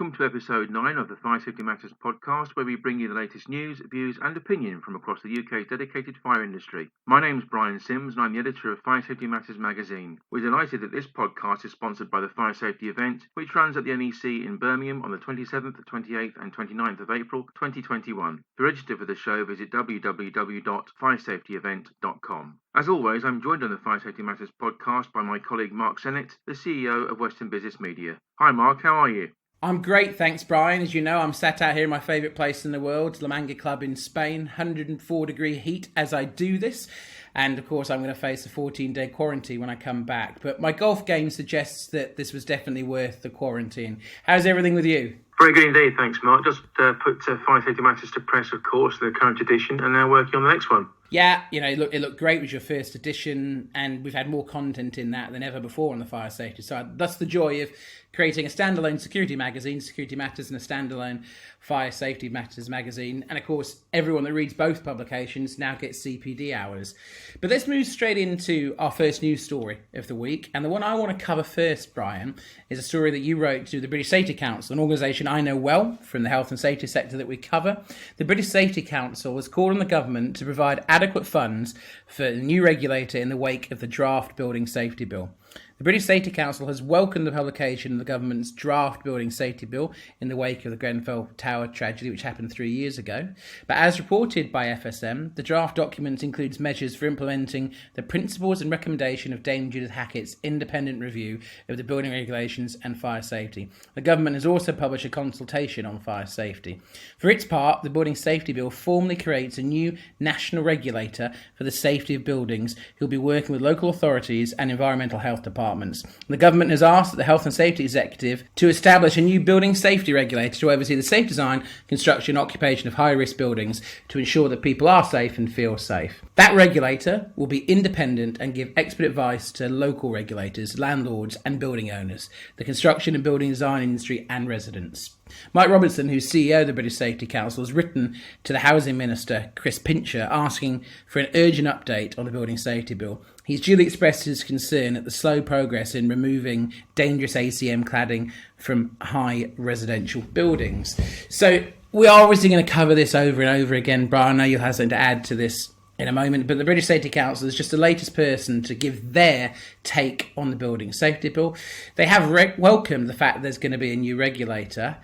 Welcome to episode 9 of the Fire Safety Matters podcast, where we bring you the latest news, views and opinion from across the UK's dedicated fire industry. My name's Brian Sims and I'm the editor of Fire Safety Matters magazine. We're delighted that this podcast is sponsored by the Fire Safety event, which runs at the NEC in Birmingham on the 27th, 28th and 29th of April 2021. To register for the show, visit www.firesafetyevent.com. As always, I'm joined on the Fire Safety Matters podcast by my colleague Mark Sennett, the CEO of Western Business Media. Hi Mark, how are you? I'm great, thanks Brian. As you know, I'm sat out here in my favourite place in the world, La Manga Club in Spain, 104 degree heat as I do this. And of course, I'm going to face a 14-day quarantine when I come back. But my golf game suggests that this was definitely worth the quarantine. How's everything with you? Very good indeed, thanks Mark. Just put Fire Safety Matters to press, of course, the current edition, and now working on the next one. Yeah, you know, it looked great with your first edition, and we've had more content in that than ever before on the fire safety side. That's the joy of creating a standalone security magazine, Security Matters, and a standalone Fire Safety Matters magazine. And of course, everyone that reads both publications now gets CPD hours. But let's move straight into our first news story of the week. And the one I want to cover first, Brian, is a story that you wrote to the British Safety Council, an organisation I know well from the health and safety sector that we cover. The British Safety Council has called on the government to provide adequate funds for a new regulator in the wake of the draft Building Safety Bill. The British Safety Council has welcomed the publication of the government's draft Building Safety Bill in the wake of the Grenfell Tower tragedy, which happened 3 years ago. But as reported by FSM, the draft document includes measures for implementing the principles and recommendation of Dame Judith Hackitt's independent review of the building regulations and fire safety. The government has also published a consultation on fire safety. For its part, the Building Safety Bill formally creates a new national regulator for the safety of buildings who will be working with local authorities and environmental health departments. The government has asked the Health and Safety Executive to establish a new building safety regulator to oversee the safe design, construction and occupation of high-risk buildings to ensure that people are safe and feel safe. That regulator will be independent and give expert advice to local regulators, landlords and building owners, the construction and building design industry and residents. Mike Robertson, who's CEO of the British Safety Council, has written to the Housing Minister, Chris Pincher, asking for an urgent update on the Building Safety Bill. He's duly expressed his concern at the slow progress in removing dangerous ACM cladding from high residential buildings. So we are obviously going to cover this over and over again. Brian, I know you'll have something to add to this in a moment, but the British Safety Council is just the latest person to give their take on the Building Safety Bill. They have welcomed the fact that there's going to be a new regulator,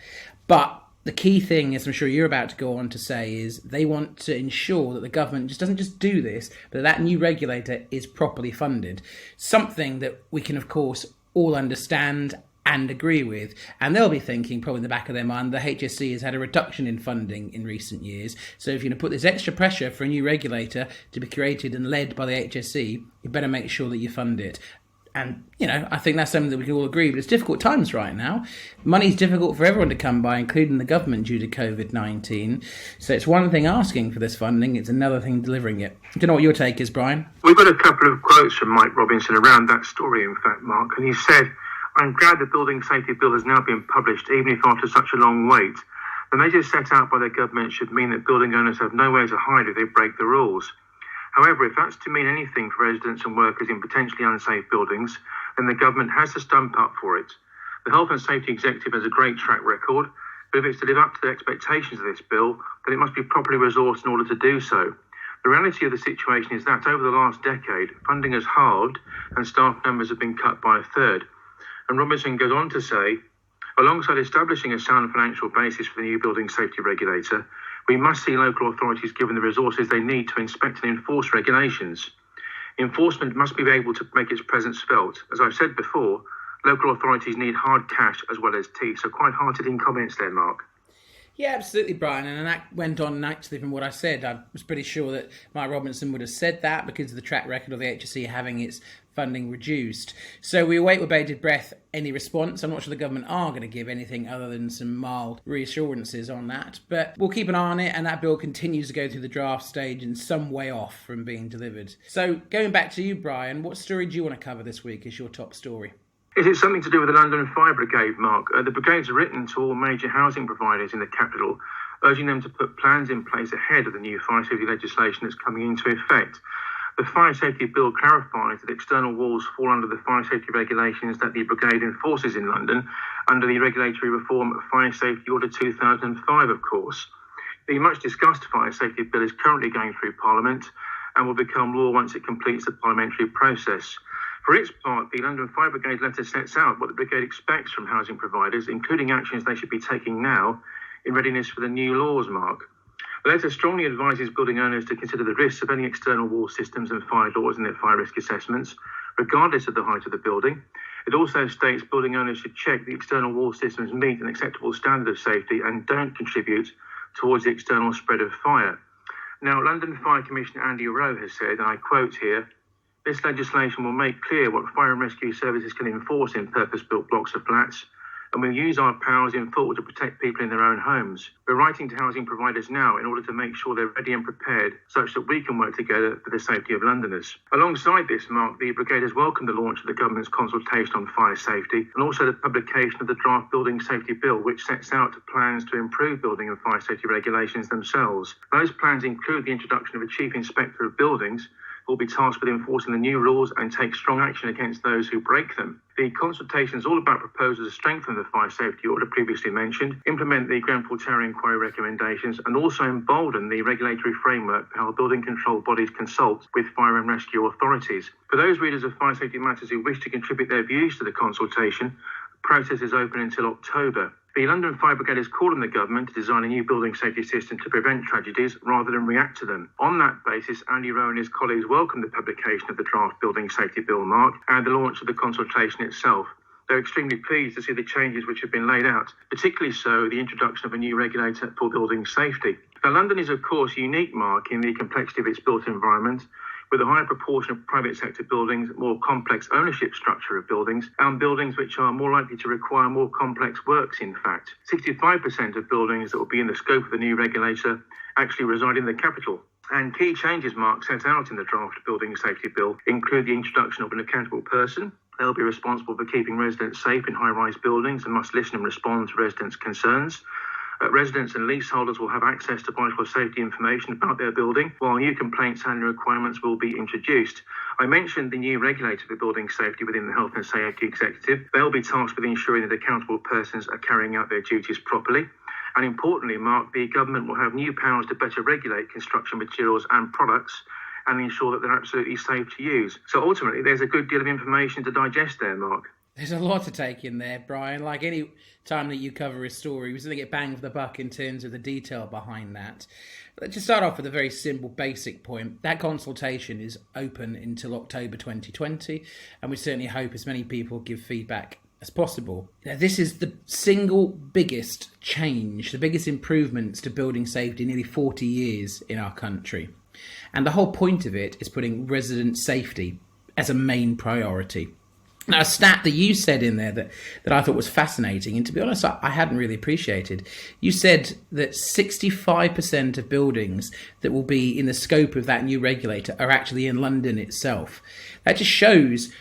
but the key thing, as I'm sure you're about to go on to say, is they want to ensure that the government doesn't just do this, but that new regulator is properly funded. Something that we can, of course, all understand and agree with. And they'll be thinking, probably in the back of their mind, the HSC has had a reduction in funding in recent years. So if you're going to put this extra pressure for a new regulator to be created and led by the HSC, you better make sure that you fund it. And, you know, I think that's something that we can all agree, but it's difficult times right now. Money's difficult for everyone to come by, including the government, due to COVID-19. So it's one thing asking for this funding, it's another thing delivering it. I don't know what your take is, Brian. We've got a couple of quotes from Mike Robinson around that story, in fact, Mark, and he said, "I'm glad the Building Safety Bill has now been published, even if after such a long wait. The measures set out by the government should mean that building owners have nowhere to hide if they break the rules. However, if that's to mean anything for residents and workers in potentially unsafe buildings, then the government has to stump up for it. The Health and Safety Executive has a great track record, but if it's to live up to the expectations of this bill, then it must be properly resourced in order to do so. The reality of the situation is that over the last decade, funding has halved and staff numbers have been cut by a third." And Robinson goes on to say, "Alongside establishing a sound financial basis for the new building safety regulator, we must see local authorities given the resources they need to inspect and enforce regulations. Enforcement must be able to make its presence felt. As I've said before, local authorities need hard cash as well as teeth." So quite hard-hitting comments there, Mark. Yeah, absolutely, Brian. And that went on naturally from what I said. I was pretty sure that Mike Robinson would have said that because of the track record of the HSC having its funding reduced. So we await with bated breath any response. I'm not sure the government are going to give anything other than some mild reassurances on that. But we'll keep an eye on it, and that bill continues to go through the draft stage and some way off from being delivered. So going back to you, Brian, what story do you want to cover this week as your top story? Is it something to do with the London Fire Brigade, Mark? The Brigade's written to all major housing providers in the capital, urging them to put plans in place ahead of the new fire safety legislation that's coming into effect. The Fire Safety Bill clarifies that external walls fall under the fire safety regulations that the Brigade enforces in London under the Regulatory Reform Fire Safety Order 2005, of course. The much discussed Fire Safety Bill is currently going through Parliament and will become law once it completes the parliamentary process. For its part, the London Fire Brigade letter sets out what the Brigade expects from housing providers, including actions they should be taking now in readiness for the new laws, Mark. The letter strongly advises building owners to consider the risks of any external wall systems and fire doors in their fire risk assessments, regardless of the height of the building. It also states building owners should check the external wall systems meet an acceptable standard of safety and don't contribute towards the external spread of fire. Now, London Fire Commissioner Andy Rowe has said, and I quote here, "This legislation will make clear what fire and rescue services can enforce in purpose-built blocks of flats, and we'll use our powers in full to protect people in their own homes. We're writing to housing providers now in order to make sure they're ready and prepared such that we can work together for the safety of Londoners." Alongside this, Mark, the Brigade has welcomed the launch of the government's consultation on fire safety and also the publication of the draft Building Safety Bill, which sets out plans to improve building and fire safety regulations themselves. Those plans include the introduction of a Chief Inspector of Buildings, will be tasked with enforcing the new rules and take strong action against those who break them. The consultation is all about proposals to strengthen the fire safety order previously mentioned, implement the Grenfell Tower inquiry recommendations, and also embolden the regulatory framework for how building control bodies consult with fire and rescue authorities. For those readers of Fire Safety Matters who wish to contribute their views to the consultation, the process is open until October. The London Fire Brigade is calling the government to design a new building safety system to prevent tragedies rather than react to them. On that basis, Andy Rowe and his colleagues welcome the publication of the draft Building Safety Bill, Mark, and the launch of the consultation itself. They're extremely pleased to see the changes which have been laid out, particularly so the introduction of a new regulator for building safety. Now, London is, of course, unique, Mark, in the complexity of its built environment, with a higher proportion of private sector buildings, more complex ownership structure of buildings, and buildings which are more likely to require more complex works, in fact. 65% of buildings that will be in the scope of the new regulator actually reside in the capital. And key changes, Mark, set out in the draft Building Safety Bill include the introduction of an accountable person. They'll be responsible for keeping residents safe in high-rise buildings and must listen and respond to residents' concerns. Residents and leaseholders will have access to vital safety information about their building, while new complaints handling requirements will be introduced. I mentioned the new regulator for building safety within the Health and Safety Executive. They'll be tasked with ensuring that accountable persons are carrying out their duties properly. And importantly, Mark, the government will have new powers to better regulate construction materials and products and ensure that they're absolutely safe to use. So ultimately, there's a good deal of information to digest there, Mark. There's a lot to take in there, Brian. Like any time that you cover a story, we sort of get bang for the buck in terms of the detail behind that. Let's just start off with a very simple, basic point. That consultation is open until October 2020, and we certainly hope as many people give feedback as possible. Now, this is the single biggest change, the biggest improvements to building safety in nearly 40 years in our country. And the whole point of it is putting resident safety as a main priority. Now, a stat that you said in there that I thought was fascinating, and to be honest, I hadn't really appreciated. You said that 65% of buildings that will be in the scope of that new regulator are actually in London itself. That just shows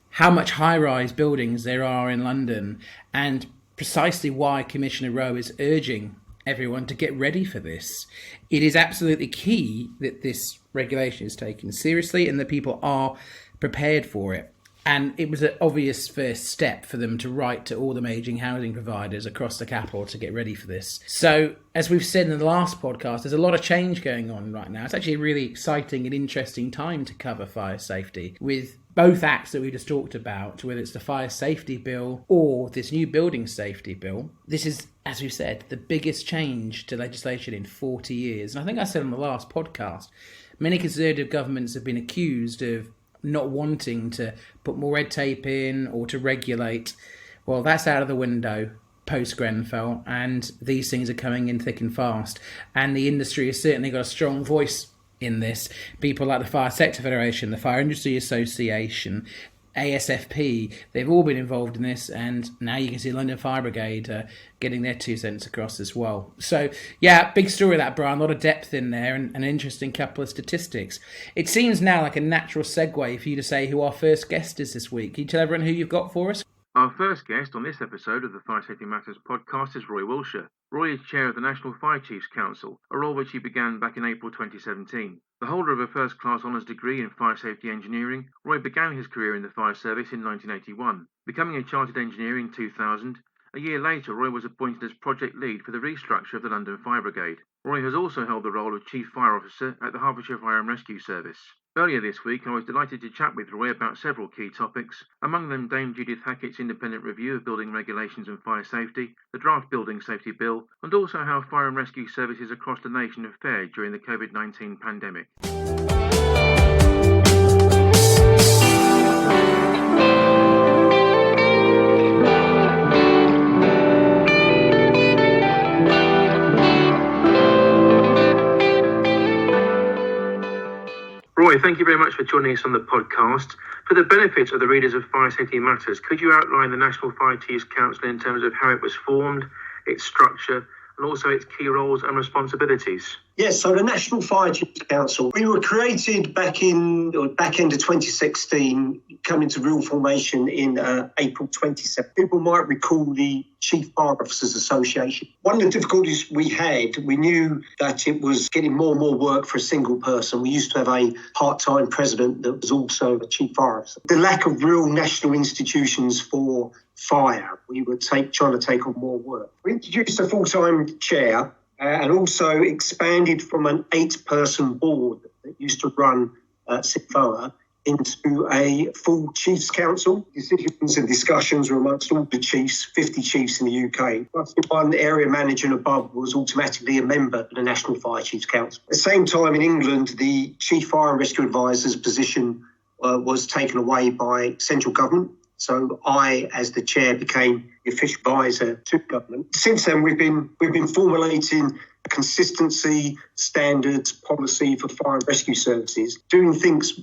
how much high-rise buildings there are in London, and precisely why Commissioner Rowe is urging everyone to get ready for this. It is absolutely key that this regulation is taken seriously and that people are prepared for it. And it was an obvious first step for them to write to all the major housing providers across the capital to get ready for this. So, as we've said in the last podcast, there's a lot of change going on right now. It's actually a really exciting and interesting time to cover fire safety with both acts that we just talked about, whether it's the Fire Safety Bill or this new Building Safety Bill. This is, as we said, the biggest change to legislation in 40 years. And I think I said on the last podcast, many Conservative governments have been accused of not wanting to put more red tape in or to regulate. Well, that's out of the window post-Grenfell, and these things are coming in thick and fast. And the industry has certainly got a strong voice in this. People like the Fire Sector Federation, the Fire Industry Association, ASFP, they've all been involved in this, and now you can see London Fire Brigade getting their 2 cents across as well. So, yeah, big story that, Brian, a lot of depth in there and an interesting couple of statistics. It seems now like a natural segue for you to say who our first guest is this week. Can you tell everyone who you've got for us? Our first guest on this episode of the Fire Safety Matters podcast is Roy Wilsher. Roy is chair of the National Fire Chiefs Council, a role which he began back in April 2017. The holder of a first-class honours degree in fire safety engineering, Roy began his career in the fire service in 1981, becoming a chartered engineer in 2000. A year later, Roy was appointed as project lead for the restructure of the London Fire Brigade. Roy has also held the role of Chief Fire Officer at the Hertfordshire Fire and Rescue Service. Earlier this week, I was delighted to chat with Roy about several key topics, among them Dame Judith Hackitt's independent review of building regulations and fire safety, the draft Building Safety Bill, and also how fire and rescue services across the nation have fared during the COVID-19 pandemic. Roy, thank you very much for joining us on the podcast. For the benefit of the readers of Fire Safety Matters, could you outline the National Fire Chiefs Council in terms of how it was formed, its structure, and also its key roles and responsibilities? Yes, so the National Fire Chiefs Council, we were created back end of 2016, coming to real formation in April 27. People might recall the Chief Fire Officers Association. One of the difficulties we had, we knew that it was getting more and more work for a single person. We used to have a part-time president that was also a Chief Fire Officer. The lack of real national institutions for fire, we were trying to take on more work. We introduced a full-time chair, and also expanded from an 8-person board that used to run CFOA into a full Chiefs Council. Decisions and discussions were amongst all the chiefs, 50 chiefs in the UK. Plus, one area manager and above was automatically a member of the National Fire Chiefs Council. At the same time, in England, the Chief Fire and Rescue Advisor's position was taken away by central government. So I, as the chair, became the official advisor to government. Since then, we've been formulating a consistency, standards, policy for fire and rescue services, doing things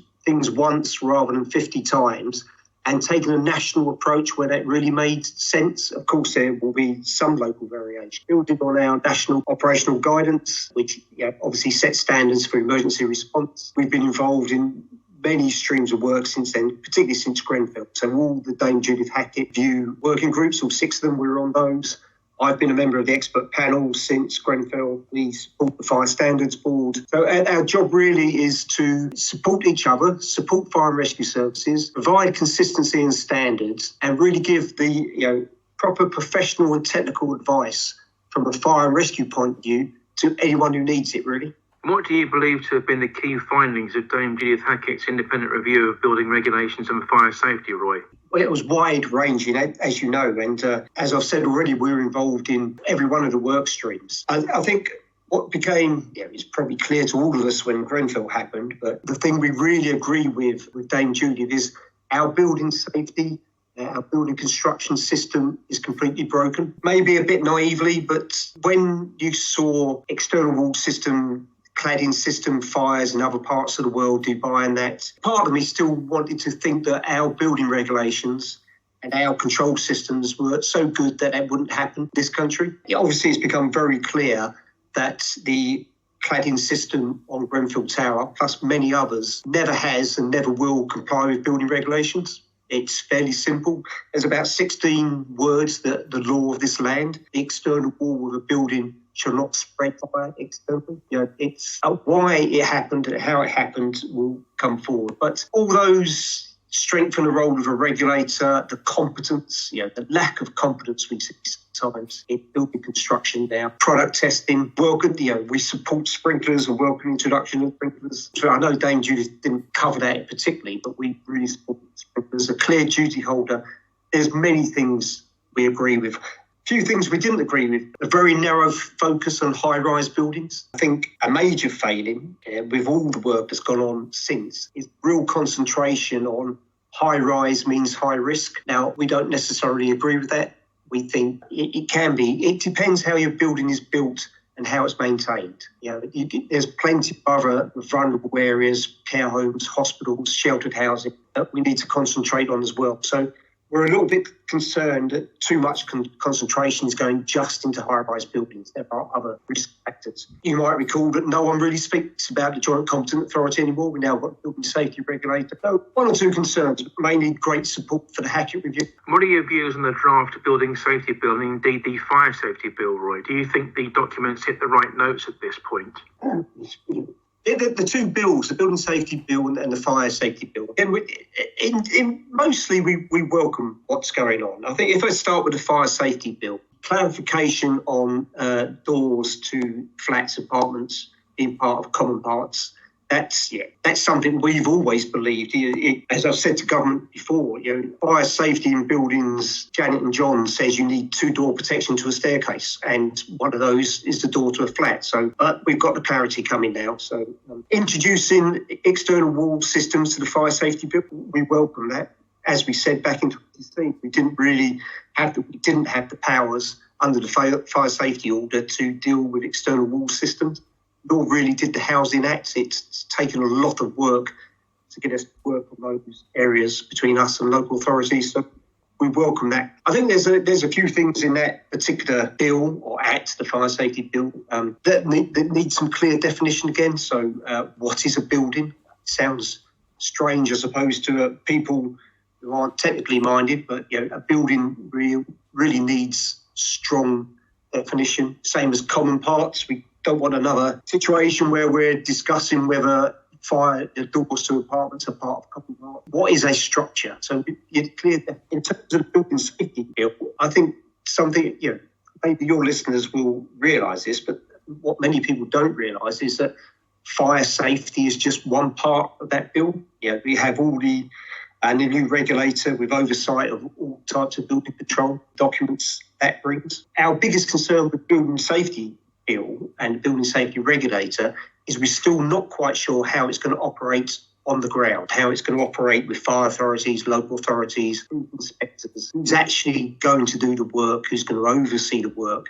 once rather than 50 times, and taking a national approach where that really made sense. Of course, there will be some local variation. Building on our national operational guidance, which obviously sets standards for emergency response. We've been involved in many streams of work since then, particularly since Grenfell. So all the Dame Judith Hackett view working groups, all 6 of them, we were on those. I've been a member of the expert panel since Grenfell. We support the Fire Standards Board. So our job really is to support each other, support fire and rescue services, provide consistency and standards, and really give the proper professional and technical advice from a fire and rescue point of view to anyone who needs it, really. What do you believe to have been the key findings of Dame Judith Hackitt's independent review of building regulations and fire safety, Roy? Well, it was wide-ranging, as you know, and as I've said already, we were involved in every one of the work streams. I think what became, it's probably clear to all of us when Grenfell happened, but the thing we really agree with Dame Judith is our building safety, our building construction system is completely broken. Maybe a bit naively, but when you saw external wall system, cladding system fires in other parts of the world, Dubai and that, part of me still wanted to think that our building regulations and our control systems were so good that that wouldn't happen in this country. Obviously, it's become very clear that the cladding system on Grenfell Tower, plus many others, never has and never will comply with building regulations. It's fairly simple. There's about 16 words that the law of this land, the external wall of a building shall not spread fire externally. It's why it happened and how it happened will come forward. But all those strengthen the role of a regulator, the competence, the lack of competence we see sometimes in building construction now, product testing, welcome, we support sprinklers and welcome introduction of sprinklers. So I know Dame Judith didn't cover that particularly, but we really support sprinklers, a clear duty holder. There's many things we agree with. Few things we didn't agree with. A very narrow focus on high-rise buildings. I think a major failing with all the work that's gone on since is real concentration on high-rise means high risk. Now, we don't necessarily agree with that. We think it can be. It depends how your building is built and how it's maintained. There's plenty of other vulnerable areas, care homes, hospitals, sheltered housing that we need to concentrate on as well. So We're a little bit concerned that too much concentration is going just into high-rise buildings. There are other risk factors. You might recall that no one really speaks about the Joint Competent Authority anymore. We now got the Building Safety Regulator. So one or two concerns, but mainly great support for the Hackett review. What are your views on the draft Building Safety Bill and indeed the Fire Safety Bill, Roy? Do you think the documents hit the right notes at this point? The two bills, the Building Safety Bill and the Fire Safety Bill, mostly we welcome what's going on. I think if I start with the Fire Safety Bill, clarification on doors to flats, apartments being part of common parts, that's something we've always believed. As I've said to government before, fire safety in buildings, Janet and John says you need 2-door protection to a staircase, and one of those is the door to a flat. So we've got the clarity coming now. So introducing external wall systems to the fire safety bill, we welcome that. As we said back in 2016, we didn't have the powers under the fire safety order to deal with external wall systems. Nor really did the Housing Act. It's taken a lot of work to get us to work on those areas between us and local authorities. So we welcome that. I think there's a few things in that particular bill or act, the fire safety bill, that need some clear definition again. So what is a building? Sounds strange, I suppose, to people who aren't technically minded, but a building really needs strong definition. Same as common parts. We don't want another situation where we're discussing whether the doors to apartments are part of common part. What is a structure? So it's clear that in terms of the building safety bill, I think something, maybe your listeners will realise this, but what many people don't realise is that fire safety is just one part of that bill. We have all the new regulator with oversight of all types of building control documents that brings. Our biggest concern with building safety bill and the Building Safety Regulator is we're still not quite sure how it's going to operate on the ground, how it's going to operate with fire authorities, local authorities, inspectors, who's actually going to do the work, who's going to oversee the work,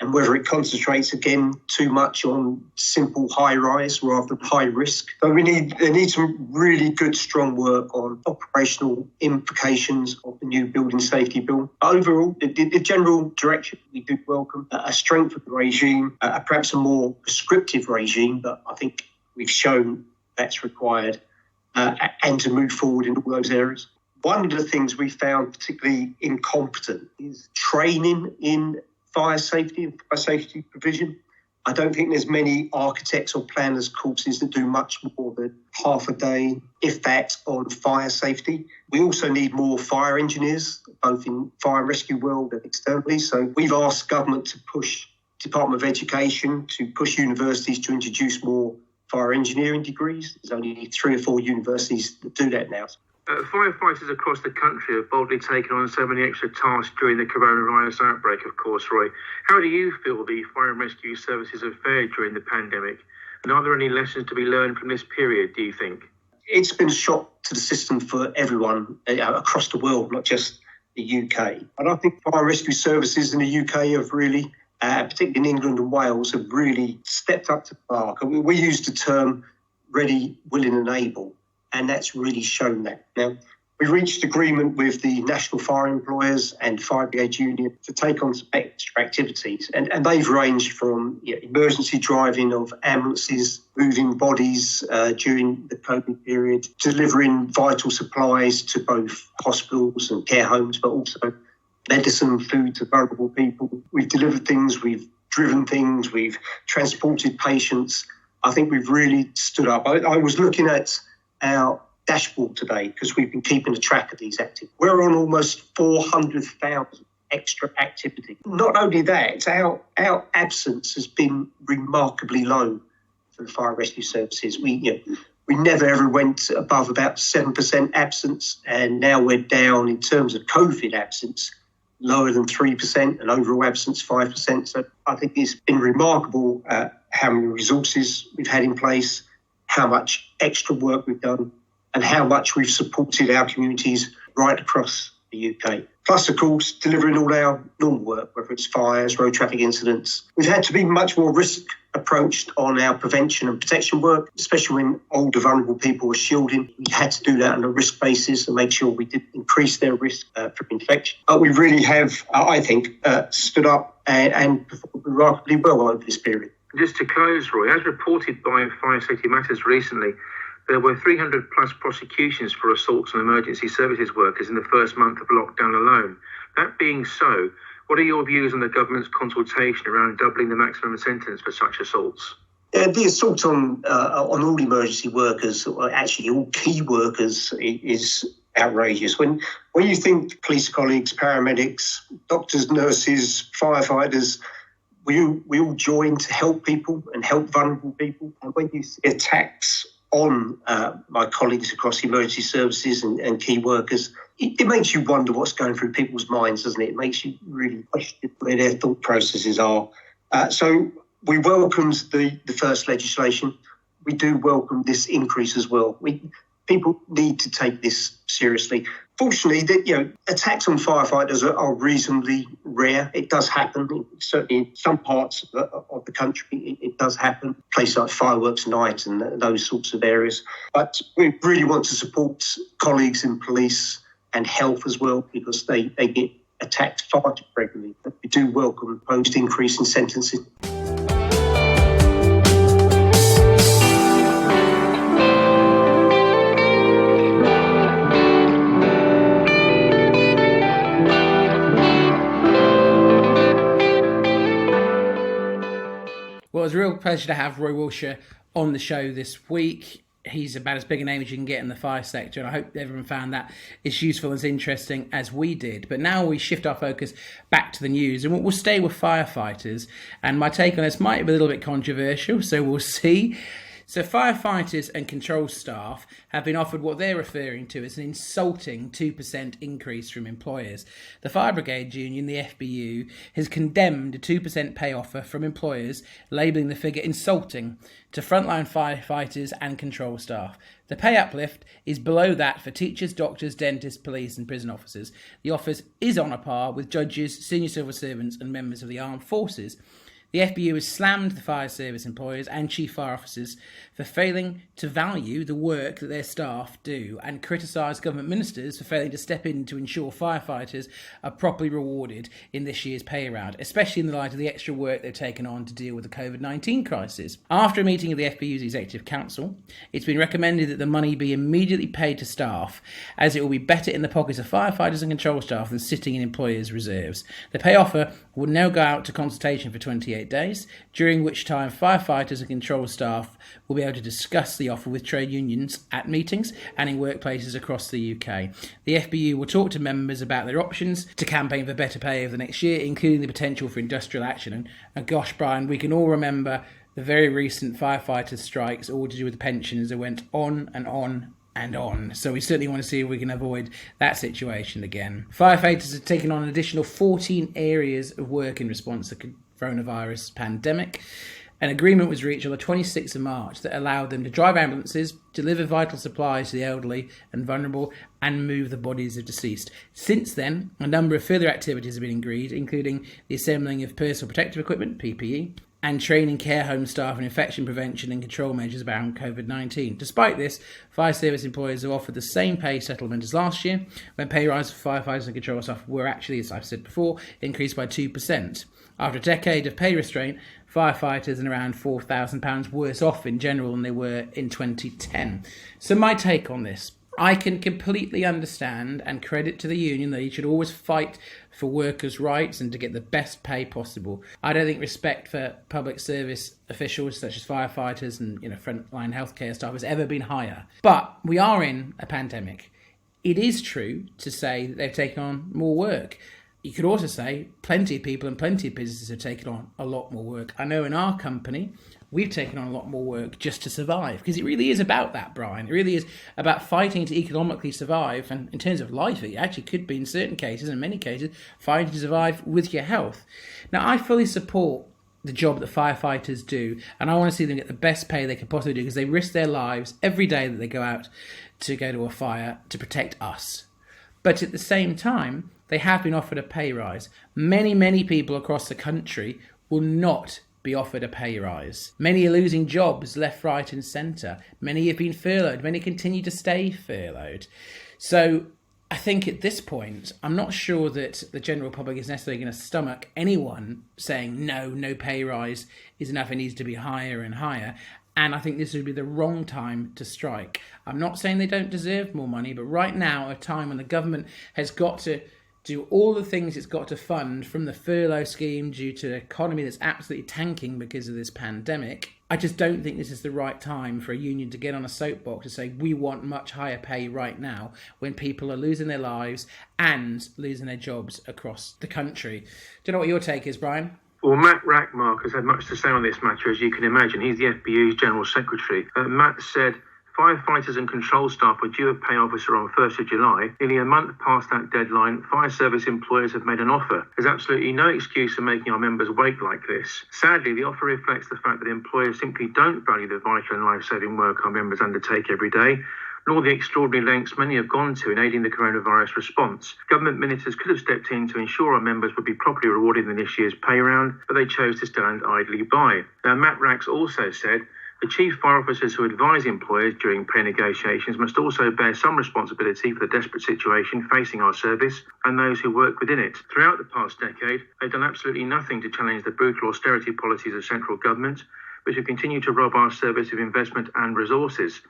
and whether it concentrates again too much on simple high rise rather than high risk. So there needs some really good, strong work on operational implications of the new Building Safety Bill. Overall, the general direction we do welcome a strength of the regime, perhaps a more prescriptive regime, but I think we've shown that's required, and to move forward in all those areas. One of the things we found particularly incompetent is training in fire safety and fire safety provision. I don't think there's many architects or planners courses that do much more than half a day, if that, on fire safety. We also need more fire engineers, both in fire and rescue world and externally. So we've asked government to push Department of Education, to push universities to introduce more fire engineering degrees. There's only 3 or 4 universities that do that now. Firefighters across the country have boldly taken on so many extra tasks during the coronavirus outbreak, of course, Roy. How do you feel the fire and rescue services have fared during the pandemic? And are there any lessons to be learned from this period, do you think? It's been a shock to the system for everyone across the world, not just the UK. And I think fire and rescue services in the UK have really, particularly in England and Wales, have really stepped up to the mark. We use the term ready, willing and able. And that's really shown that. Now, we reached agreement with the National Fire Employers and Fire Brigade Union to take on some extra activities. And they've ranged from emergency driving of ambulances, moving bodies during the COVID period, delivering vital supplies to both hospitals and care homes, but also medicine, food to vulnerable people. We've delivered things, we've driven things, we've transported patients. I think we've really stood up. I was looking at our dashboard today because we've been keeping a track of these activities. We're on almost 400,000 extra activities. Not only that, our absence has been remarkably low for the fire and rescue services. We never ever went above about 7% absence, and now we're down in terms of COVID absence lower than 3% and overall absence 5%. So I think it's been remarkable how many resources we've had in place, how much extra work we've done, and how much we've supported our communities right across the UK. plus, of course, delivering all our normal work, whether it's fires, road traffic incidents. We've had to be much more risk approached on our prevention and protection work, especially when older, vulnerable people were shielding. We had to do that on a risk basis and make sure we did increase their risk from infection. We really have, I think, stood up and performed remarkably well over this period. Just to close, Roy, as reported by Fire Safety Matters recently, there were 300 plus prosecutions for assaults on emergency services workers in the first month of lockdown alone. That being so, what are your views on the government's consultation around doubling the maximum sentence for such assaults? The assault on all emergency workers, or actually all key workers, is outrageous. When you think police colleagues, paramedics, doctors, nurses, firefighters, we all join to help people and help vulnerable people. And when you see attacks on my colleagues across emergency services and key workers, it makes you wonder what's going through people's minds, doesn't it? It makes you really question where their thought processes are. So we welcomed the first legislation. We do welcome this increase as well. People need to take this seriously. Fortunately, attacks on firefighters are reasonably rare. It does happen. Certainly in some parts of the country, it does happen. Places like Fireworks Night and those sorts of areas. But we really want to support colleagues in police and health as well, because they get attacked far too regularly. But we do welcome the proposed increase in sentencing. Well, it was a real pleasure to have Roy Wilshire on the show this week. He's about as big a name as you can get in the fire sector, and I hope everyone found that as useful and as interesting as we did. But now we shift our focus back to the news, and we'll stay with firefighters. And my take on this might be a little bit controversial, so we'll see. So firefighters and control staff have been offered what they're referring to as an insulting 2% increase from employers. The Fire Brigade Union, the FBU, has condemned a 2% pay offer from employers, labelling the figure insulting to frontline firefighters and control staff. The pay uplift is below that for teachers, doctors, dentists, police and prison officers. The offer is on a par with judges, senior civil servants and members of the armed forces. The FBU has slammed the fire service employers and chief fire officers for failing to value the work that their staff do, and criticised government ministers for failing to step in to ensure firefighters are properly rewarded in this year's pay round, especially in the light of the extra work they've taken on to deal with the COVID-19 crisis. After a meeting of the FBU's Executive Council, it's been recommended that the money be immediately paid to staff, as it will be better in the pockets of firefighters and control staff than sitting in employers' reserves. The pay offer will now go out to consultation for 28 days, during which time firefighters and control staff will be able to discuss the offer with trade unions at meetings and in workplaces across the UK. The FBU will talk to members about their options to campaign for better pay over the next year, including the potential for industrial action. And gosh, Brian, we can all remember the very recent firefighters' strikes, all to do with the pensions that went on and on and on. So we certainly want to see if we can avoid that situation again. Firefighters have taken on an additional 14 areas of work in response to the coronavirus pandemic. An agreement was reached on the 26th of March that allowed them to drive ambulances, deliver vital supplies to the elderly and vulnerable, and move the bodies of deceased. Since then, a number of further activities have been agreed, including the assembling of personal protective equipment, PPE, and training care home staff in infection prevention and control measures around COVID-19. Despite this, fire service employers have offered the same pay settlement as last year, when pay rises for firefighters and control staff were actually, as I've said before, increased by 2%. After a decade of pay restraint, firefighters are around £4,000 worse off in general than they were in 2010. So my take on this: I can completely understand and credit to the union that you should always fight for workers' rights and to get the best pay possible. I don't think respect for public service officials such as firefighters and frontline healthcare staff has ever been higher. But we are in a pandemic. It is true to say that they've taken on more work. You could also say plenty of people and plenty of businesses have taken on a lot more work. I know in our company, we've taken on a lot more work just to survive, because it really is about that, Brian. It really is about fighting to economically survive. And in terms of life, it actually could be in certain cases, in many cases, fighting to survive with your health. Now, I fully support the job that firefighters do, and I want to see them get the best pay they can possibly do, because they risk their lives every day that they go out to go to a fire to protect us. But at the same time, they have been offered a pay rise. Many people across the country will not be offered a pay rise. Many are losing jobs left, right and centre. Many have been furloughed. Many continue to stay furloughed. So I think at this point, I'm not sure that the general public is necessarily going to stomach anyone saying, no pay rise is enough, it needs to be higher and higher. And I think this would be the wrong time to strike. I'm not saying they don't deserve more money, but right now, a time when the government has got to do all the things it's got to fund, from the furlough scheme due to an economy that's absolutely tanking because of this pandemic, I just don't think this is the right time for a union to get on a soapbox to say we want much higher pay right now when people are losing their lives and losing their jobs across the country. Do you know what your take is, Brian? Well, Matt Rackmark has had much to say on this matter, as you can imagine. He's the FBU's General Secretary. Matt said, firefighters and control staff were due a pay officer on 1st of July. Nearly a month past that deadline, fire service employers have made an offer. There's absolutely no excuse for making our members wait like this. Sadly, the offer reflects the fact that employers simply don't value the vital and life-saving work our members undertake every day, nor the extraordinary lengths many have gone to in aiding the coronavirus response. Government ministers could have stepped in to ensure our members would be properly rewarded in this year's pay round, but they chose to stand idly by. Now, Matt Racks also said, the chief fire officers who advise employers during pay negotiations must also bear some responsibility for the desperate situation facing our service and those who work within it. Throughout the past decade, they've done absolutely nothing to challenge the brutal austerity policies of central government, which have continued to rob our service of investment and resources.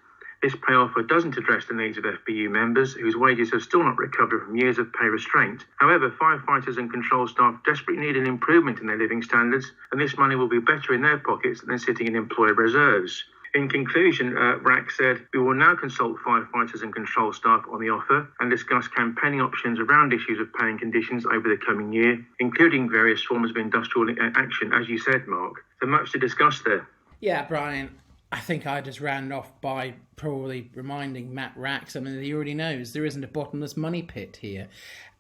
This pay offer doesn't address the needs of FBU members, whose wages have still not recovered from years of pay restraint. However, firefighters and control staff desperately need an improvement in their living standards, and this money will be better in their pockets than sitting in employer reserves. In conclusion, RAC said, we will now consult firefighters and control staff on the offer and discuss campaigning options around issues of pay and conditions over the coming year, including various forms of industrial action, as you said, Mark. So much to discuss there. Yeah, Brian, I think I just ran off by probably reminding Matt Rack something that he already knows. There isn't a bottomless money pit here.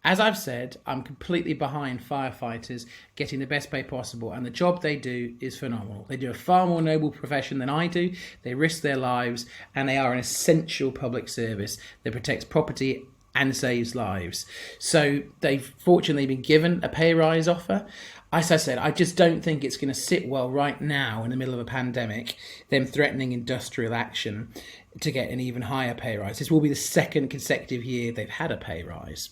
As I've said, I'm completely behind firefighters getting the best pay possible, and the job they do is phenomenal. They do a far more noble profession than I do. They risk their lives, and they are an essential public service that protects property and saves lives. So they've fortunately been given a pay rise offer. As I said, I just don't think it's going to sit well right now in the middle of a pandemic, them threatening industrial action to get an even higher pay rise. This will be the second consecutive year they've had a pay rise.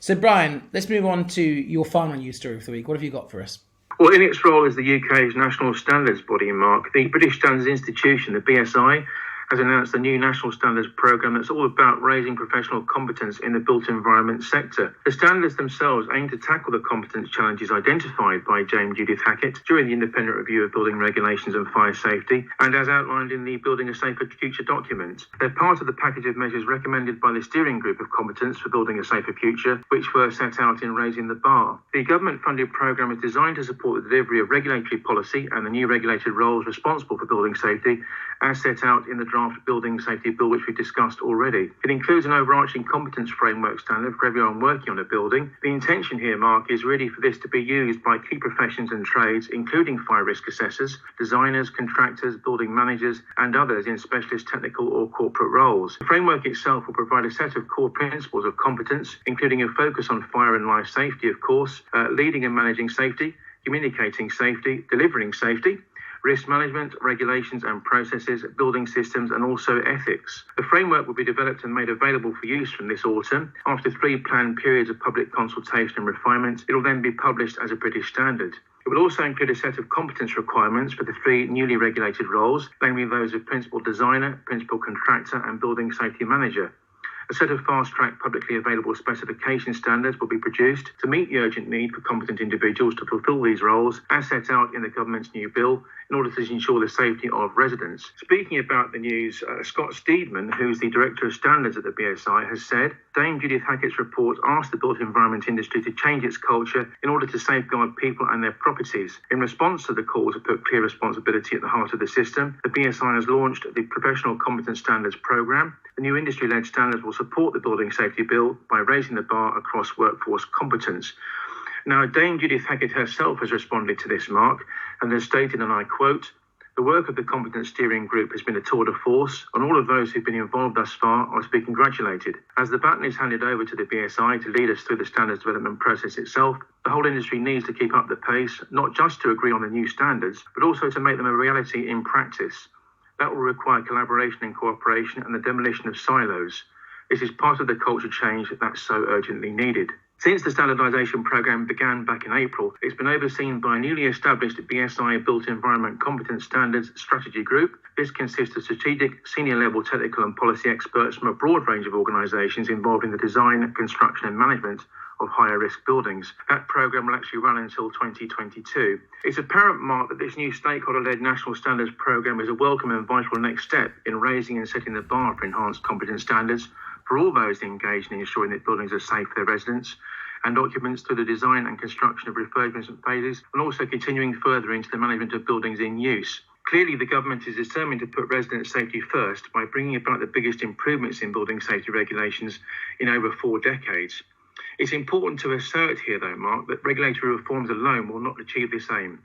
So, Brian, let's move on to your final news story of the week. What have you got for us? Well, in its role as the UK's national standards body, Mark, the British Standards Institution, the BSI, has announced a new national standards programme that's all about raising professional competence in the built environment sector. The standards themselves aim to tackle the competence challenges identified by Judith Hackett during the independent review of building regulations and fire safety, and as outlined in the Building a Safer Future document. They're part of the package of measures recommended by the steering group of competence for building a safer future, which were set out in Raising the Bar. The government-funded programme is designed to support the delivery of regulatory policy and the new regulated roles responsible for building safety, as set out in the draft Building Safety Bill, which we discussed already. It includes an overarching competence framework standard for everyone working on a building. The intention here, Mark, is really for this to be used by key professions and trades, including fire risk assessors, designers, contractors, building managers, and others in specialist technical or corporate roles. The framework itself will provide a set of core principles of competence, including a focus on fire and life safety, of course, leading and managing safety, communicating safety, delivering safety, risk management, regulations and processes, building systems, and also ethics. The framework will be developed and made available for use from this autumn. After 3 planned periods of public consultation and refinement, it will then be published as a British standard. It will also include a set of competence requirements for the 3 newly regulated roles, namely those of principal designer, principal contractor, and building safety manager. A set of fast-track publicly available specification standards will be produced to meet the urgent need for competent individuals to fulfil these roles, as set out in the government's new bill, in order to ensure the safety of residents. Speaking about the news, Scott Steedman, who's the Director of Standards at the BSI, has said, Dame Judith Hackett's report asked the built environment industry to change its culture in order to safeguard people and their properties. In response to the call to put clear responsibility at the heart of the system, the BSI has launched the Professional Competence Standards Programme. The new industry-led standards will support the Building Safety Bill by raising the bar across workforce competence. Now, Dame Judith Hackett herself has responded to this, Mark, and has stated, and I quote, The work of the Competence Steering Group has been a tour de force, and all of those who've been involved thus far are to be congratulated. As the baton is handed over to the BSI to lead us through the standards development process itself, the whole industry needs to keep up the pace, not just to agree on the new standards, but also to make them a reality in practice. That will require collaboration and cooperation and the demolition of silos. This is part of the culture change that's so urgently needed. Since the standardisation programme began back in April, it's been overseen by a newly established BSI Built Environment Competence Standards Strategy Group. This consists of strategic, senior-level technical and policy experts from a broad range of organisations involved in the design, construction and management of higher-risk buildings. That programme will actually run until 2022. It's apparent, Mark, that this new stakeholder-led national standards programme is a welcome and vital next step in raising and setting the bar for enhanced competence standards for all those engaged in ensuring that buildings are safe for their residents and occupants through the design and construction of refurbishment phases, and also continuing further into the management of buildings in use. Clearly, the government is determined to put resident safety first by bringing about the biggest improvements in building safety regulations in over 4 decades. It's important to assert here, though, Mark, that regulatory reforms alone will not achieve this aim.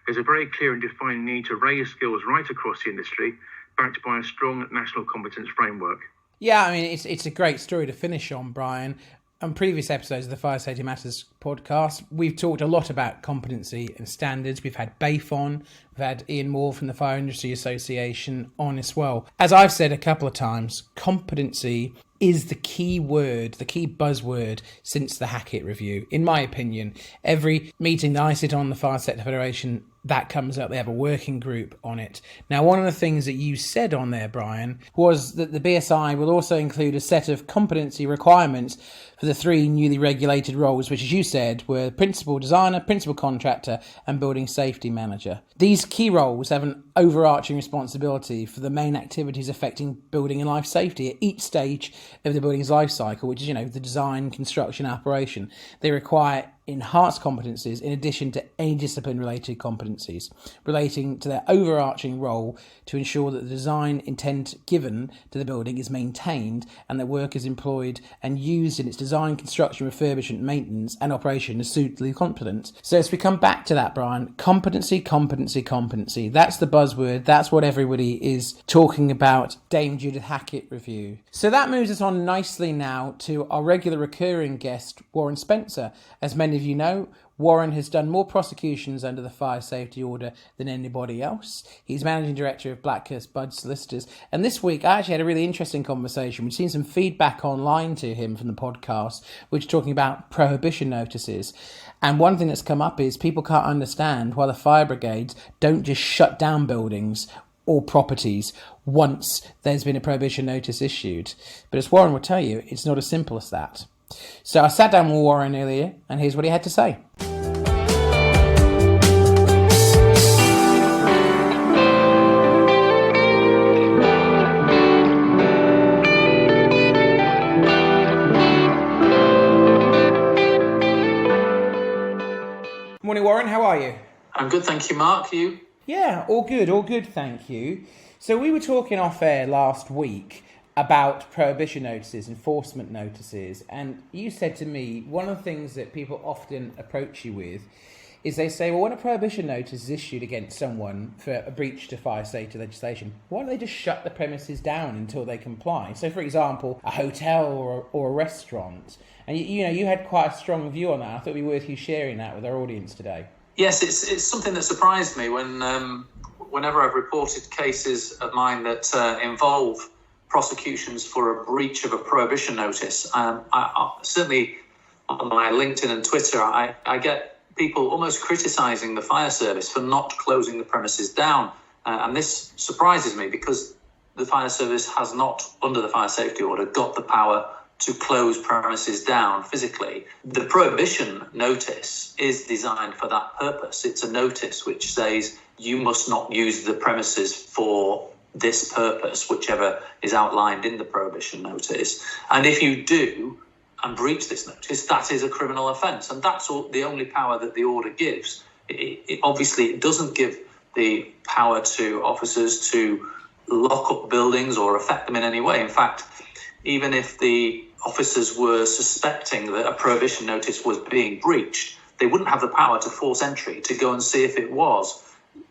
There's a very clear and defined need to raise skills right across the industry, backed by a strong national competence framework. Yeah, I mean, it's a great story to finish on, Brian. On previous episodes of the Fire Safety Matters podcast, we've talked a lot about competency and standards. We've had BAFE on, we've had Ian Moore from the Fire Industry Association on as well. As I've said a couple of times, competency is the key word, the key buzzword since the Hackett review. In my opinion, every meeting that I sit on, the Fire Sector Federation, that comes up. They have a working group on it. Now, one of the things that you said on there, Brian, was that the BSI will also include a set of competency requirements for the 3 newly regulated roles, which, as you said, were principal designer, principal contractor, and building safety manager. These key roles have an overarching responsibility for the main activities affecting building and life safety at each stage of the building's life cycle, which is, the design, construction, operation. They require enhanced competencies in addition to any discipline-related competencies relating to their overarching role to ensure that the design intent given to the building is maintained and that work is employed and used in its design, construction, refurbishment, maintenance and operation is suitably competent. So as we come back to that, Brian, competency, that's the buzzword. That's what everybody is talking about. Dame Judith Hackett review. So that moves us on nicely now to our regular recurring guest, Warren Spencer. As many of you know, Warren has done more prosecutions under the fire safety order than anybody else. He's managing director of Blackhurst Budd Solicitors. And this week, I actually had a really interesting conversation. We've seen some feedback online to him from the podcast, which is talking about prohibition notices. And one thing that's come up is people can't understand why the fire brigades don't just shut down buildings or properties once there's been a prohibition notice issued. But as Warren will tell you, it's not as simple as that. So I sat down with Warren earlier, and here's what he had to say. Morning, Warren. How are you? I'm good, thank you, Mark. You? Yeah, all good, thank you. So we were talking off air last week about prohibition notices, enforcement notices, and you said to me, one of the things that people often approach you with is they say, well, when a prohibition notice is issued against someone for a breach to fire safety legislation, why don't they just shut the premises down until they comply? So, for example, a hotel or a restaurant. And you had quite a strong view on that. I thought it'd be worth you sharing that with our audience today. Yes, it's something that surprised me whenever I've reported cases of mine that involve prosecutions for a breach of a prohibition notice. I certainly on my LinkedIn and Twitter, I get people almost criticising the fire service for not closing the premises down. And this surprises me because the fire service has not, under the fire safety order, got the power to close premises down physically. The prohibition notice is designed for that purpose. It's a notice which says you must not use the premises for this purpose, whichever is outlined in the prohibition notice. And if you do and breach this notice, that is a criminal offence. And that's the only power that the order gives. It obviously doesn't give the power to officers to lock up buildings or affect them in any way. In fact, even if the officers were suspecting that a prohibition notice was being breached, they wouldn't have the power to force entry to go and see if it was.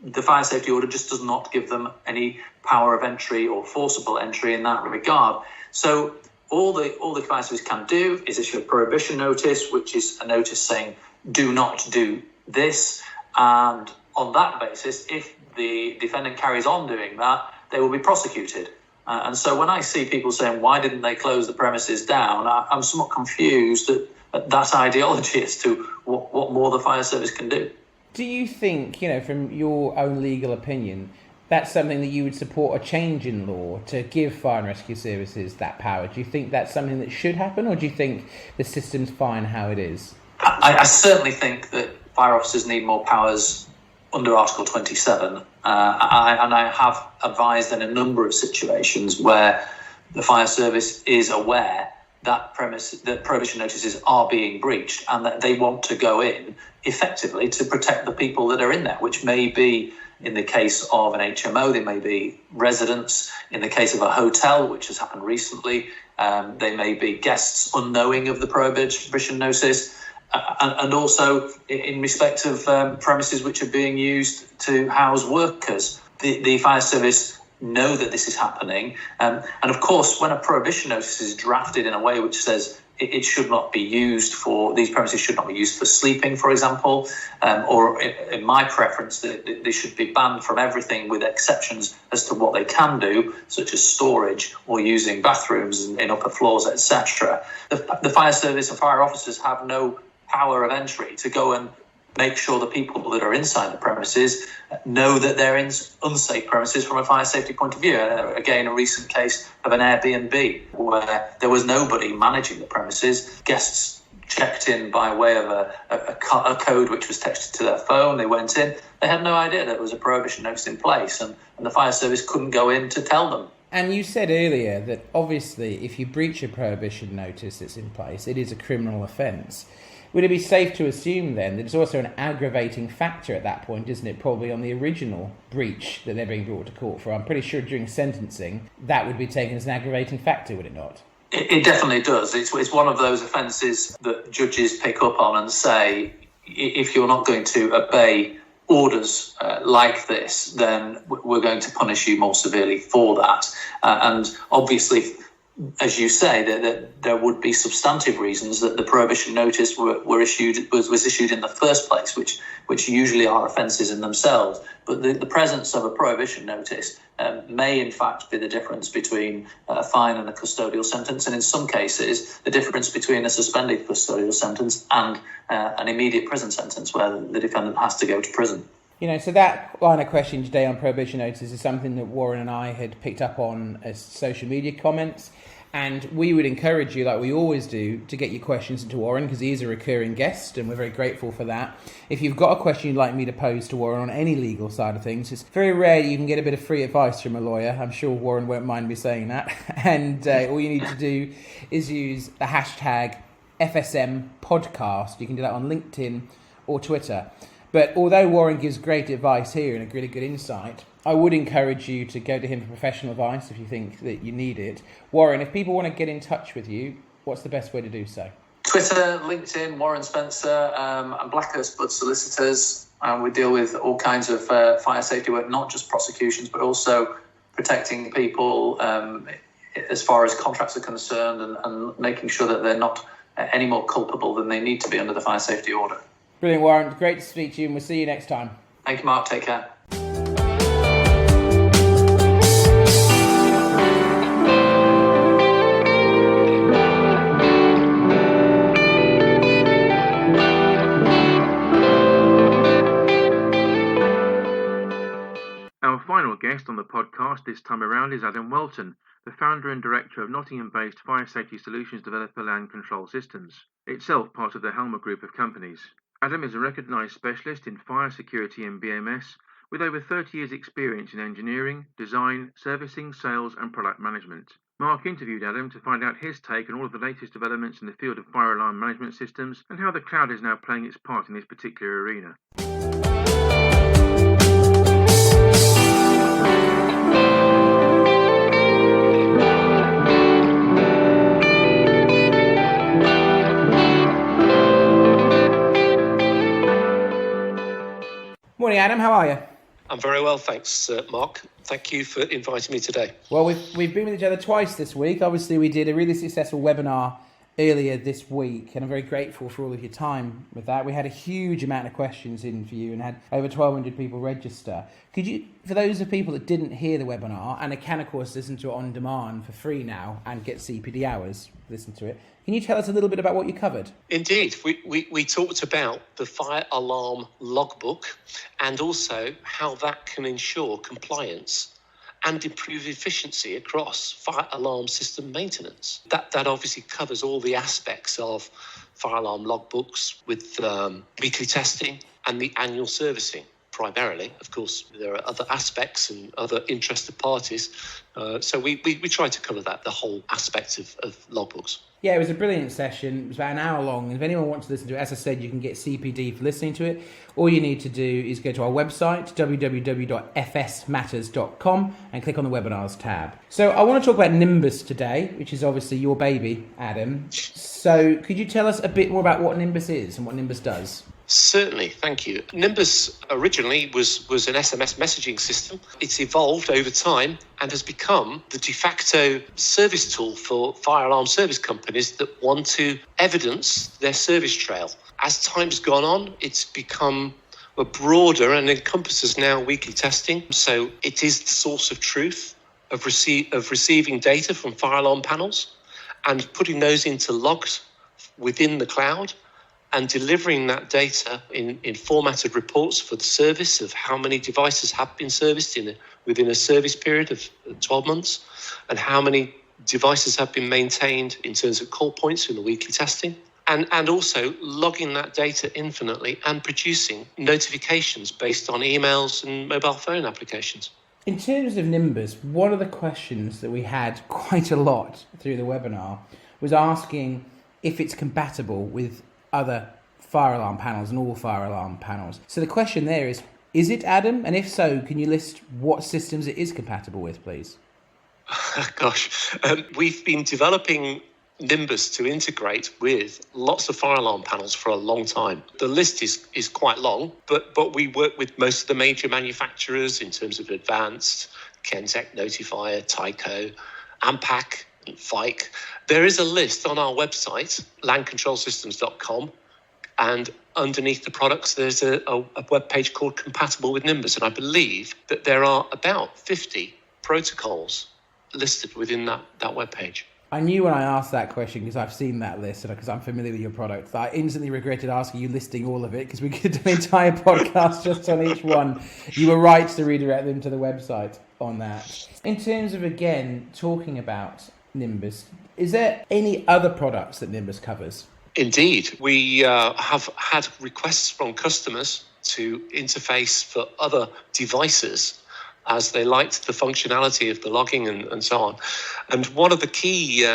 the fire safety order just does not give them any power of entry or forcible entry in that regard. So all the fire service can do is issue a prohibition notice, which is a notice saying do not do this, and on that basis, if the defendant carries on doing that, they will be prosecuted. And so when I see people saying, why didn't they close the premises down, I'm somewhat confused at that ideology as to what more the fire service can do. Do you think, from your own legal opinion, that's something that you would support a change in law to give fire and rescue services that power? Do you think that's something that should happen, or do you think the system's fine how it is? I certainly think that fire officers need more powers under Article 27. I have advised in a number of situations where the fire service is aware that prohibition notices are being breached and that they want to go in effectively to protect the people that are in there, which may be, in the case of an HMO, they may be residents. In the case of a hotel, which has happened recently, they may be guests unknowing of the prohibition notice. And also in respect of premises which are being used to house workers. The fire service know that this is happening. And of course, when a prohibition notice is drafted in a way which says it should not be used these premises should not be used for sleeping, for example, or in my preference, they should be banned from everything with exceptions as to what they can do, such as storage or using bathrooms in upper floors, etc. The fire service and fire officers have no power of entry to go and make sure the people that are inside the premises know that they're in unsafe premises from a fire safety point of view. Again, a recent case of an Airbnb where there was nobody managing the premises. Guests checked in by way of a code which was texted to their phone. They went in. They had no idea there was a prohibition notice in place, and the fire service couldn't go in to tell them. And you said earlier that obviously if you breach a prohibition notice that's in place, it is a criminal offence. Would it be safe to assume then that it's also an aggravating factor at that point, isn't it, probably on the original breach that they're being brought to court for? I'm pretty sure during sentencing that would be taken as an aggravating factor, would it not? It definitely does. It's one of those offences that judges pick up on and say, if you're not going to obey orders like this, then we're going to punish you more severely for that. And obviously, as you say, that there would be substantive reasons that the prohibition notice was issued in the first place, which usually are offences in themselves. But the presence of a prohibition notice may in fact be the difference between a fine and a custodial sentence, and in some cases the difference between a suspended custodial sentence and an immediate prison sentence where the defendant has to go to prison. So that line of question today on prohibition notices is something that Warren and I had picked up on as social media comments. And we would encourage you, like we always do, to get your questions into Warren because he is a recurring guest and we're very grateful for that. If you've got a question you'd like me to pose to Warren on any legal side of things, it's very rare you can get a bit of free advice from a lawyer. I'm sure Warren won't mind me saying that. And all you need to do is use the hashtag FSM Podcast. You can do that on LinkedIn or Twitter. But although Warren gives great advice here and a really good insight, I would encourage you to go to him for professional advice if you think that you need it. Warren, if people want to get in touch with you, what's the best way to do so? Twitter, LinkedIn, Warren Spencer, and Blackhurst Budd Solicitors. We deal with all kinds of fire safety work, not just prosecutions, but also protecting people as far as contracts are concerned and making sure that they're not any more culpable than they need to be under the fire safety order. Brilliant, Warren. Great to speak to you, and we'll see you next time. Thank you, Mark. Take care. Our final guest on the podcast this time around is Adam Welton, the founder and director of Nottingham-based fire safety solutions developer LAN Control Systems, itself part of the Helmer group of companies. Adam is a recognised specialist in fire security and BMS, with over 30 years' experience in engineering, design, servicing, sales and product management. Mark interviewed Adam to find out his take on all of the latest developments in the field of fire alarm management systems and how the cloud is now playing its part in this particular arena. Morning, Adam. How are you? I'm very well, thanks, Mark. Thank you for inviting me today. Well, we've been with each other twice this week. Obviously, we did a really successful webinar earlier this week, and I'm very grateful for all of your time with that. We had a huge amount of questions in for you and had over 1,200 people register. Could you, for those of people that didn't hear the webinar, and can of course listen to it on demand for free now and get CPD hours, listen to it, can you tell us a little bit about what you covered? Indeed. We talked about the fire alarm logbook and also how that can ensure compliance and improve efficiency across fire alarm system maintenance. That obviously covers all the aspects of fire alarm logbooks with weekly testing and the annual servicing. Primarily, of course, there are other aspects and other interested parties. So we tried to cover that, the whole aspect of logbooks. Yeah, it was a brilliant session. It was about an hour long. And if anyone wants to listen to it, as I said, you can get CPD for listening to it. All you need to do is go to our website, www.fsmatters.com, and click on the webinars tab. So I want to talk about Nimbus today, which is obviously your baby, Adam. So could you tell us a bit more about what Nimbus is and what Nimbus does? Certainly, thank you. Nimbus originally was an SMS messaging system. It's evolved over time and has become the de facto service tool for fire alarm service companies that want to evidence their service trail. As time's gone on, it's become a broader and encompasses now weekly testing. So it is the source of truth of receiving data from fire alarm panels and putting those into logs within the cloud, and delivering that data in formatted reports for the service of how many devices have been serviced within a service period of 12 months and how many devices have been maintained in terms of call points in the weekly testing, and also logging that data infinitely and producing notifications based on emails and mobile phone applications. In terms of Nimbus, one of the questions that we had quite a lot through the webinar was asking if it's compatible with other fire alarm panels and all fire alarm panels. So the question there is it, Adam? And if so, can you list what systems it is compatible with, please? Gosh, we've been developing Nimbus to integrate with lots of fire alarm panels for a long time. The list is quite long, but we work with most of the major manufacturers in terms of Advanced, Kentech, Notifier, Tyco, Ampac, and Fike. There is a list on our website, LANcontrolsystems.com, and underneath the products, there's a web page called Compatible with Nimbus. And I believe that there are about 50 protocols listed within that web page. I knew when I asked that question, because I've seen that list and because I'm familiar with your product, that I instantly regretted asking you listing all of it, because we could do an entire podcast just on each one. You were right to redirect them to the website on that. In terms of, again, talking about Nimbus, is there any other products that Nimbus covers? Indeed. We have had requests from customers to interface for other devices as they liked the functionality of the logging and so on. And one of the key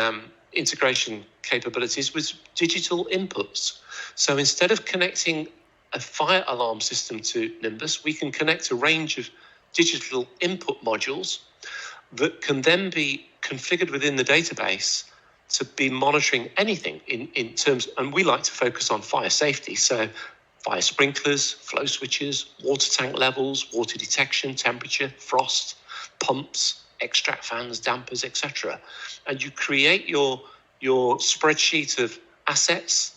integration capabilities was digital inputs. So instead of connecting a fire alarm system to Nimbus, we can connect a range of digital input modules that can then be configured within the database to be monitoring anything in terms, and we like to focus on fire safety. So fire sprinklers, flow switches, water tank levels, water detection, temperature, frost, pumps, extract fans, dampers, etc. And you create your spreadsheet of assets,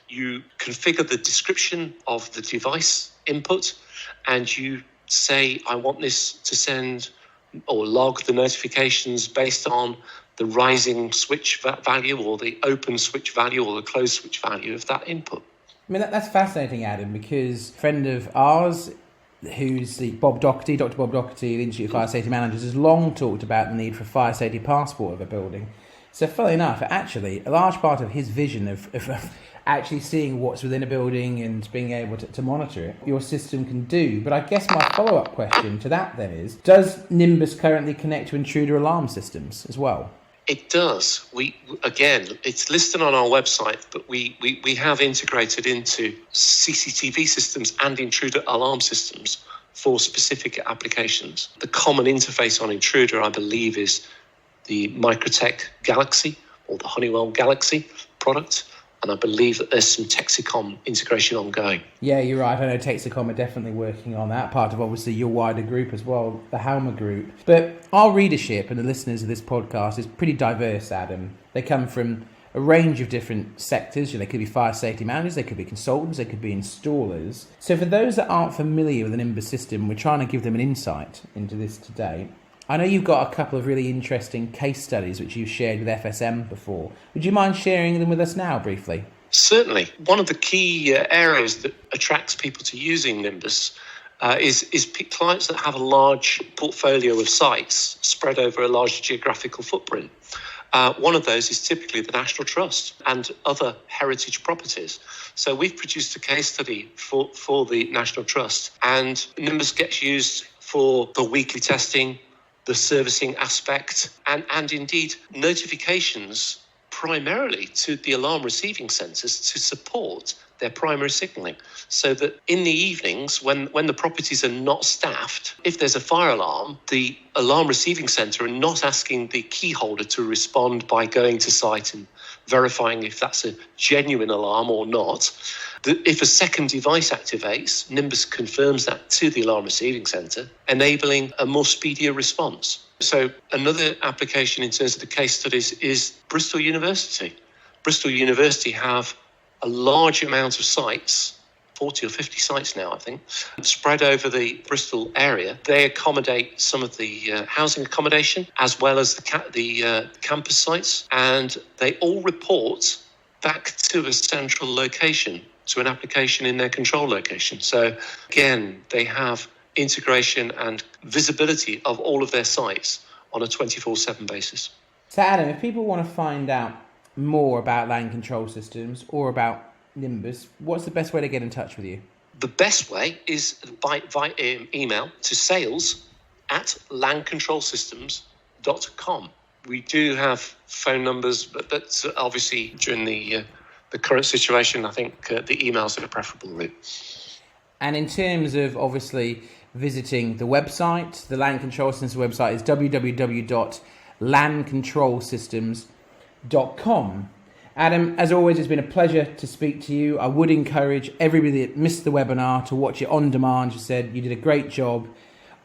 you configure the description of the device input, and you say, I want this to send or log the notifications based on the rising switch value or the open switch value or the closed switch value of that input. I mean, that's fascinating, Adam, because a friend of ours, who's Dr. Bob Doherty, the Institute of Fire Safety Managers, has long talked about the need for a fire safety passport of a building. So funnily enough, actually, a large part of his vision of actually seeing what's within a building and being able to monitor it, your system can do. But I guess my follow-up question to that then is, does Nimbus currently connect to Intruder alarm systems as well? It does. It's listed on our website, but we have integrated into CCTV systems and Intruder alarm systems for specific applications. The common interface on Intruder, I believe, is the Microtech Galaxy or the Honeywell Galaxy product, And I believe that there's some Texicom integration ongoing. Yeah, you're right. I know Texicom are definitely working on that, part of obviously your wider group as well, the Halma group. But our readership and the listeners of this podcast is pretty diverse, Adam. They come from a range of different sectors. They could be fire safety managers, they could be consultants, they could be installers. So for those that aren't familiar with the Nimbus system, we're trying to give them an insight into this today. I know you've got a couple of really interesting case studies which you've shared with FSM before. Would you mind sharing them with us now briefly? Certainly. One of the key areas that attracts people to using Nimbus is clients that have a large portfolio of sites spread over a large geographical footprint. One of those is typically the National Trust and other heritage properties. So we've produced a case study for the National Trust, and Nimbus gets used for the weekly testing, the servicing aspect, and indeed notifications primarily to the alarm receiving centres to support their primary signalling, so that in the evenings when the properties are not staffed, if there's a fire alarm, the alarm receiving centre are not asking the key holder to respond by going to site and verifying if that's a genuine alarm or not. If a second device activates, Nimbus confirms that to the alarm receiving centre, enabling a more speedier response. So another application in terms of the case studies is Bristol University. Bristol University have a large amount of sites, 40 or 50 sites now, I think, spread over the Bristol area. They accommodate some of the housing accommodation as well as the campus sites, and they all report back to a central location, to an application in their control location. So again, they have integration and visibility of all of their sites on a 24/7 basis. So Adam, if people want to find out more about LAN Control Systems or about Nimbus, what's the best way to get in touch with you? The best way is by email to sales@lancontrolsystems.com. We do have phone numbers, but obviously during the current situation, I think the emails are the preferable route. And in terms of obviously visiting the website, the LAN Control Systems website is www.lancontrolsystems.com. Adam, as always, it's been a pleasure to speak to you. I would encourage everybody that missed the webinar to watch it on demand. You said you did a great job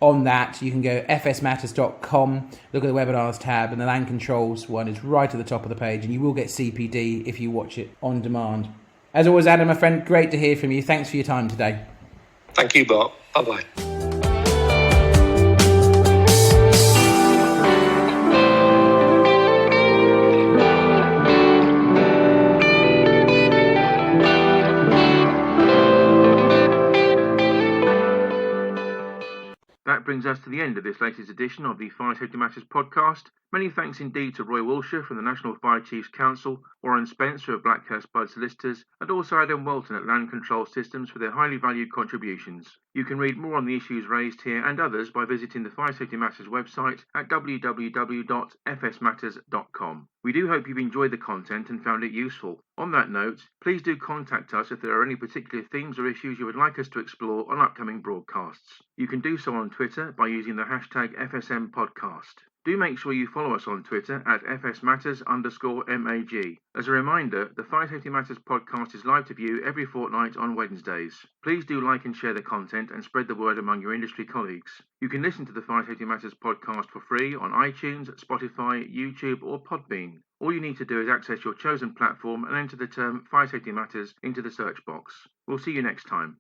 on that. You can go fsmatters.com, look at the webinars tab, and the LAN Controls one is right at the top of the page, and you will get CPD if you watch it on demand. As always, Adam, my friend, great to hear from you. Thanks for your time today. Thank you, Bart. Bye-bye. That brings us to the end of this latest edition of the Fire Safety Matters podcast. Many thanks indeed to Roy Wilshire from the National Fire Chiefs Council, Warren Spencer of Blackhurst Budd Solicitors, and also Adam Welton at LAN Control Systems for their highly valued contributions. You can read more on the issues raised here and others by visiting the Fire Safety Matters website at www.fsmatters.com. We do hope you've enjoyed the content and found it useful. On that note, please do contact us if there are any particular themes or issues you would like us to explore on upcoming broadcasts. You can do so on Twitter by using the hashtag FSM Podcast. Do make sure you follow us on Twitter at FSMatters_MAG. As a reminder, the Fire Safety Matters podcast is live to view every fortnight on Wednesdays. Please do like and share the content and spread the word among your industry colleagues. You can listen to the Fire Safety Matters podcast for free on iTunes, Spotify, YouTube or Podbean. All you need to do is access your chosen platform and enter the term Fire Safety Matters into the search box. We'll see you next time.